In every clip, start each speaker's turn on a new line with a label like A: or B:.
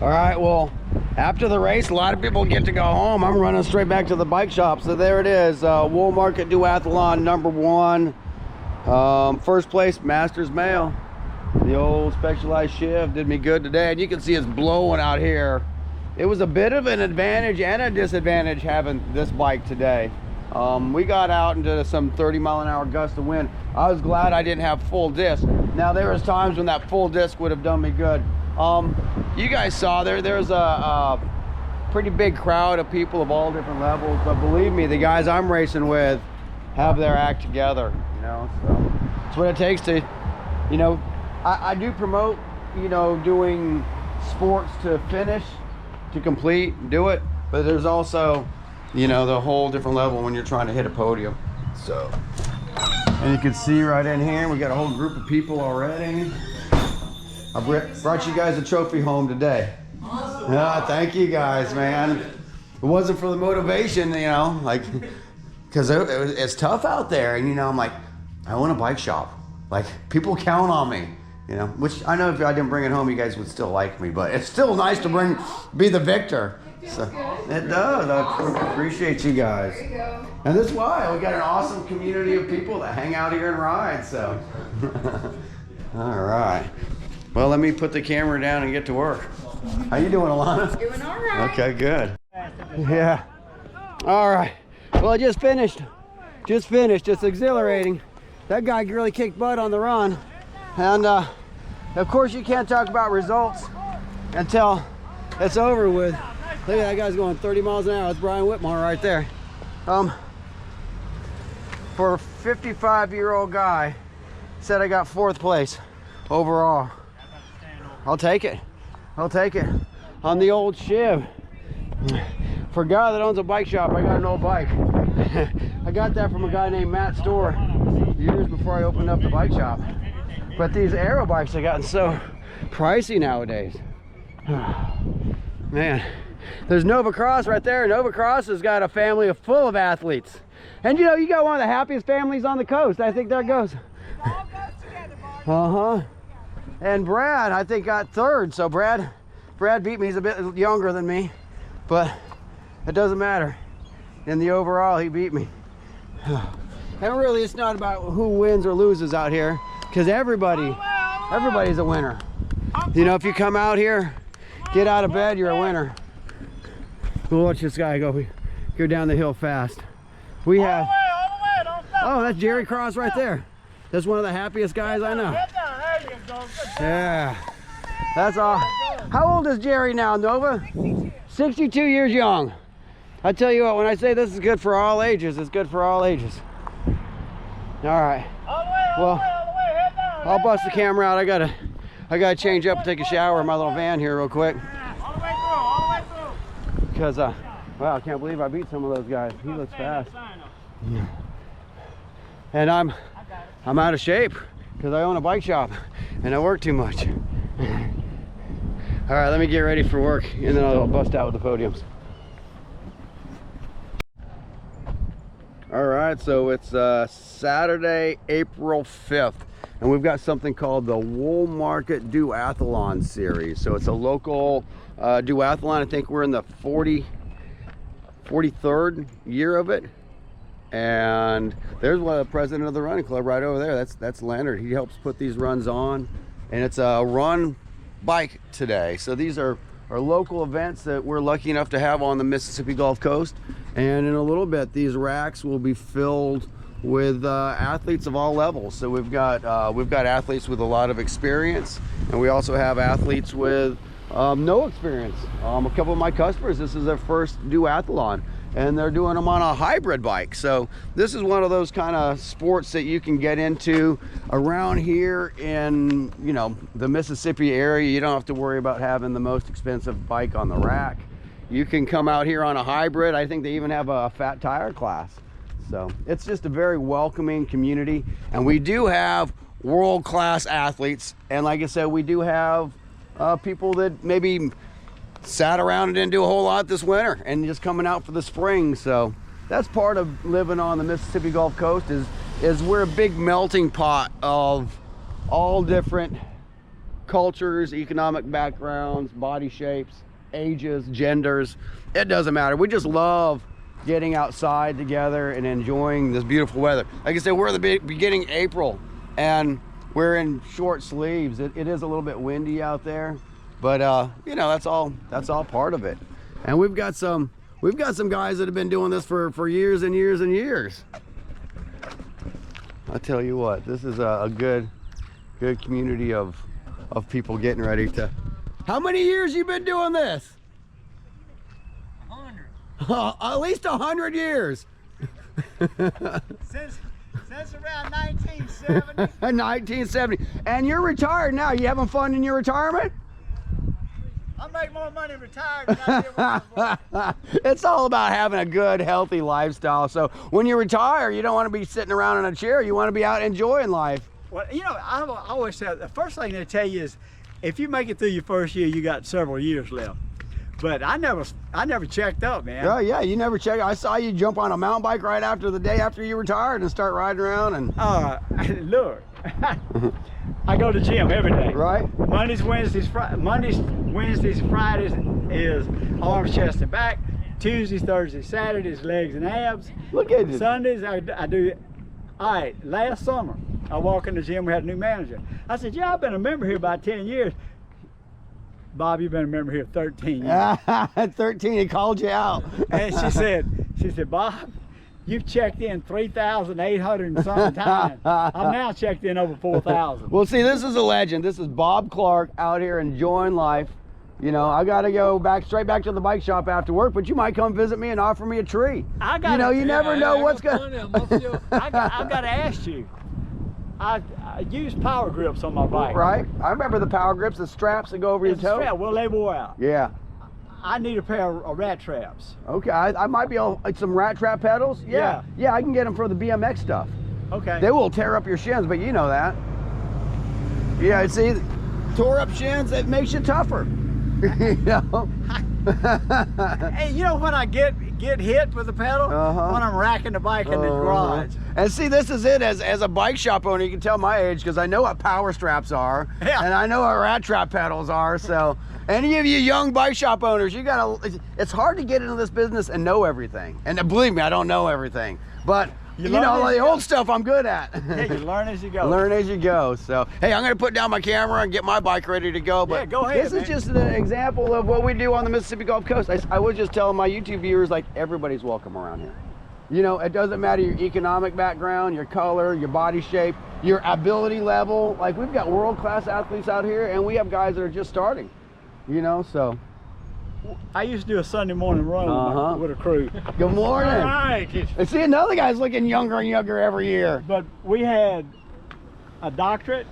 A: All right, well, after the race, a lot of people get to go home. I'm running straight back to the bike shop. So there it is, Woolmarket Duathlon #1. First place, Masters Male. The old Specialized Shift did me good today. And you can see it's blowing out here. It was a bit of an advantage and a disadvantage having this bike today. We got out into some 30-mile-an-hour gust of wind. I was glad I didn't have full disc. Now, there was times when that full disc would have done me good. You guys saw there's a pretty big crowd of people of all different levels, but believe me, the guys I'm racing with have their act together, you know, so it's what it takes to, you know, I do promote, you know, doing sports to finish, to complete, do it, but there's also, you know, the whole different level when you're trying to hit a podium. So, and you can see right in here, we got a whole group of people already. I brought you guys a trophy home today. Awesome. Yeah, thank you guys, man. It wasn't for the motivation, you know, like, because it's tough out there, and you know, I'm like, I own a bike shop. Like, people count on me, you know. Which I know if I didn't bring it home, you guys would still like me, but it's still nice to be the victor. So it does. I appreciate you guys. There you go. And that's why we got an awesome community of people that hang out here and ride. So, all right. Well, let me put the camera down and get to work. How you doing, Alana?
B: Doing all right.
A: Okay, good. Yeah. All right. Well, I just finished. It's exhilarating. That guy really kicked butt on the run. And, of course, you can't talk about results until it's over with. Look at that guy's going 30 miles an hour. That's Brian Whitmore right there. For a 55-year-old guy, said I got 4th place overall. I'll take it. On the old Shiv. For a guy that owns a bike shop, I got an old bike. I got that from a guy named Matt Storr years before I opened up the bike shop. But these aero bikes have gotten so pricey nowadays. Man, there's Nova Cross right there. Nova Cross has got a family full of athletes. And you know, you got one of the happiest families on the coast. I think that goes.
C: All goes together, Bart.
A: Uh-huh. And Brad, I think, got 3rd. So Brad beat me. He's a bit younger than me, but it doesn't matter. In the overall, he beat me. And really, it's not about who wins or loses out here, because everybody's a winner. You know, if you come out here, get out of bed, you're a winner. We'll watch this guy go down the hill fast. We have. Oh, that's Jerry Cross right there. That's one of the happiest guys I know. Yeah, that's all. How old is Jerry now, Nova? 62 years young. I tell you what, when I say this is good for all ages, it's good for all ages. All right. Well, I'll bust the camera out. I gotta change up and take a shower in my little van here real quick.
C: All the way through.
A: Because wow, I can't believe I beat some of those guys. He looks fast. Yeah. And I'm out of shape because I own a bike shop and I work too much. All right, let me get ready for work and then I'll bust out with the podiums. All right, so it's Saturday, April 5th, and we've got something called the Woolmarket Duathlon series. So it's a local duathlon. I think we're in the 43rd year of it. And there's the president of the running club right over there. That's Leonard. He helps put these runs on, and it's a run bike today. So these are local events that we're lucky enough to have on the Mississippi Gulf Coast. And in a little bit, these racks will be filled with athletes of all levels. So we've got athletes with a lot of experience, and we also have athletes with no experience. A couple of my customers, this is their first duathlon, and they're doing them on a hybrid bike. So this is one of those kind of sports that you can get into around here in, you know, the Mississippi area. You don't have to worry about having the most expensive bike on the rack. You can come out here on a hybrid. I think they even have a fat tire class. So it's just a very welcoming community. And we do have world-class athletes. And like I said, we do have people that maybe sat around and didn't do a whole lot this winter and just coming out for the spring. So that's part of living on the Mississippi Gulf Coast is we're a big melting pot of all different cultures, economic backgrounds, body shapes, ages, genders. It doesn't matter. We just love getting outside together and enjoying this beautiful weather. Like I said, we're at the beginning of April and we're in short sleeves. It is a little bit windy out there, but you know, that's all part of it. And we've got some guys that have been doing this for years and years and years. I tell you what, this is a good community of people getting ready to. How many years you been doing this?
C: 100.
A: At least 100 years.
C: Since around 1970.
A: 1970. And you're retired now. You having fun in your retirement?
C: I make more money retired than I did when I was born.
A: It's all about having a good, healthy lifestyle. So when you retire, you don't want to be sitting around in a chair. You want to be out enjoying life.
B: Well, you know, I always say the first thing they tell you is if you make it through your first year, you got several years left. But I never checked up, man.
A: Oh yeah, you never check. I saw you jump on a mountain bike right after the day after you retired and start riding around and.
B: Look, I go to the gym every day.
A: Right.
B: Mondays, Wednesdays, Fridays is arms, chest, and back. Tuesdays, Thursdays, Saturdays, legs and abs.
A: Look at you.
B: Sundays, I do. All right, last summer, I walk in the gym, we had a new manager. I said, yeah, I've been a member here about 10 years. Bob, you've been a member here 13 years.
A: At 13, he called you out.
B: And she said, Bob, you've checked in 3,800 and something times. I'm now checked in over 4,000.
A: Well, see, this is a legend. This is Bob Clark out here enjoying life. You know, I got to go straight back to the bike shop after work, but you might come visit me and offer me a tree. You never know what's going to.
B: I've got to ask you. I use power grips on my bike.
A: Right. I remember the power grips, the straps that go over your toe.
B: Well, they wore out.
A: Yeah.
B: I need a pair of rat traps.
A: Okay, I might be able, some rat trap pedals. Yeah, I can get them for the BMX stuff.
B: Okay.
A: They will tear up your shins, but you know that. Yeah, see, tore up shins, it makes you tougher. You know.
B: Hey, you know when I get hit with the pedal? When I'm racking the bike in the garage.
A: And see, this is it, as a bike shop owner, you can tell my age because I know what power straps are, and I know what rat trap pedals are. So any of you young bike shop owners, it's hard to get into this business and know everything. And believe me, I don't know everything, but you know, the old stuff I'm good at.
B: Yeah, you learn as you go.
A: Learn as you go. So, hey, I'm going to put down my camera and get my bike ready to go. But
B: yeah, go ahead,
A: this is just an example of what we do on the Mississippi Gulf Coast. I was just telling my YouTube viewers, like, everybody's welcome around here. You know, it doesn't matter your economic background, your color, your body shape, your ability level. Like, we've got world-class athletes out here, and we have guys that are just starting, you know, so.
B: I used to do a Sunday morning run with a crew.
A: Good morning.
B: All right.
A: And see, another guy's looking younger and younger every year.
B: But we had a doctorate,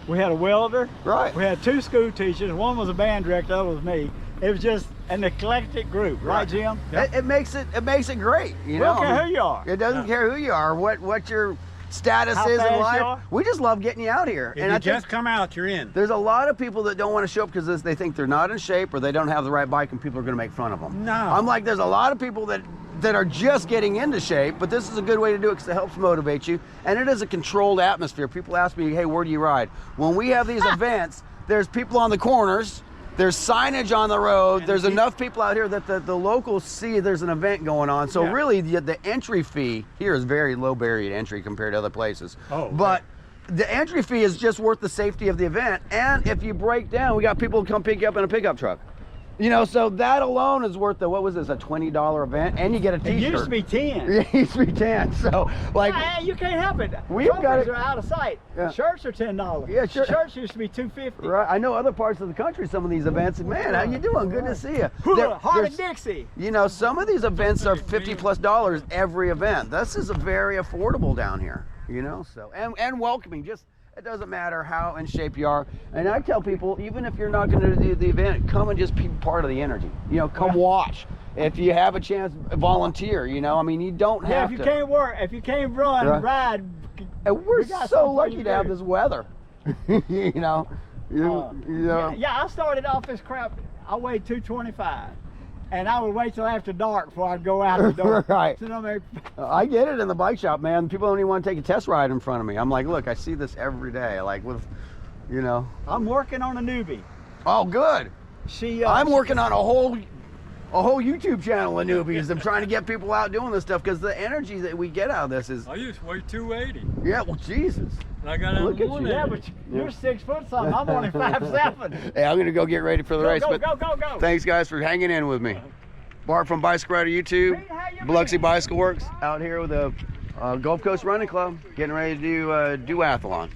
B: we had a welder,
A: right?
B: We had 2 school teachers. One was a band director, the other was me. It was just an eclectic group, right, Jim?
A: Yep. It makes it great. You know,
B: don't care who you are.
A: It doesn't care who you are, what your status is in life. We just love getting you out here.
C: If you just come out, you're in.
A: There's a lot of people that don't want to show up because they think they're not in shape or they don't have the right bike and people are going to make fun of them.
C: No.
A: I'm like, there's a lot of people that are just getting into shape, but this is a good way to do it because it helps motivate you. And it is a controlled atmosphere. People ask me, hey, where do you ride? When we have these events, there's people on the corners. There's signage on the road. There's enough people out here that the locals see there's an event going on. So really, the entry fee here is very low barrier to entry compared to other places. But the entry fee is just worth the safety of the event. And if you break down, we got people who come pick you up in a pickup truck. You know, so that alone is worth what was this, a $20 event? And you get a t-shirt.
B: It used to be 10.
A: It used to be 10. So, like,
B: you can't help it.
A: We've got it.
B: Are out of sight.
A: Yeah.
B: Shirts are $10.
A: Yeah, sure.
B: Shirts used to be $2.50.
A: Right. I know other parts of the country, some of these events. Man, how you doing? Good to see you.
B: Harley-Dixie.
A: You know, some of these events are $50+ every event. This is very affordable down here. You know, so and welcoming. Just. It doesn't matter how in shape you are. And I tell people, even if you're not going to do the event, come and just be part of the energy. You know, come watch. If you have a chance, volunteer. You know, I mean, you don't have to.
B: If you can't work, if you can't run, ride.
A: And we're so lucky to have this weather. You know.
B: Yeah, I started off this crap. I weighed 225. and I would wait till after dark before I'd go out the door.
A: Right.
B: So, I mean,
A: I get it in the bike shop, man. People don't even want to take a test ride in front of me. I'm like, look, I see this every day. Like with, you know.
B: I'm working on a newbie.
A: Oh, good. I'm working on a whole YouTube channel of newbies. I'm trying to get people out doing this stuff because the energy that we get out of this is.
D: I used to weigh 280.
A: Yeah, well, Jesus.
D: And I got out
A: Look
D: of
A: at you.
D: 180.
B: Yeah, but you're 6 foot something. I'm only 5'7".
A: Hey, I'm gonna go get ready for the race.
B: Go,
A: But
B: go, go, go.
A: thanks, guys, for hanging in with me. Bart from Bicycle Rider YouTube,
B: Pete, how you
A: Biloxi
B: been?
A: Bicycle Works, out here with the Gulf Coast Running Club, getting ready to do duathlon.